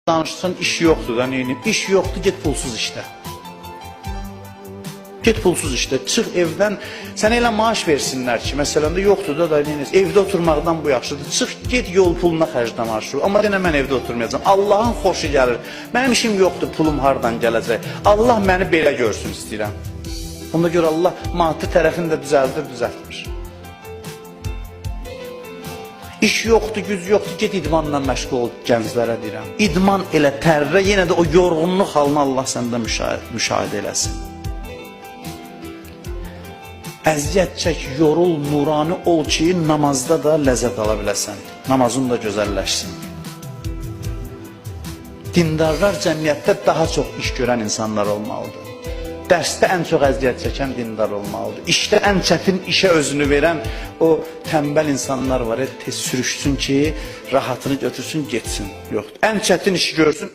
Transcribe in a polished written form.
danışsan iş yoxdur da neyini? İş yoxdur, get pulsuz işlə. Get pulsuz işlə. Çıx evdən, sənə elə maaş versinlər ki, məsələn də yoxdur da neyini? Evdə oturmaqdan bu yaxşıdır. Çıx, get yol puluna xərclə maaşı. Amma denə mən evdə oturmayacağam. Allahın xoşu gəlir. Mənim işim yoxdur, pulum hardan gələcək. Allah məni belə görsün istəyirəm. Ona görə Allah maddi tərəfini də düzəltmir. İş yoxdur, güc yoxdur, get idmanla məşğul ol, gənclərə deyirəm. İdman elə tərrə, yenə də o yorğunluq halını Allah səndə müşahidə eləsin. Əziyyət çək, yorul, nurani ol ki, namazda da ləzzət ala biləsən. Namazın da gözəlləşsin. Dindarlar cəmiyyətdə daha çox iş görən insanlar olmalıdır. Dərsdə ən çox əziyyət çəkən dindar olmalıdır. İşdə ən çətin işə özünü verən o tənbəl insanlar var. Tez sürüşsün ki, rahatını götürsün, getsin. Yoxdur. Ən çətin işi görsün,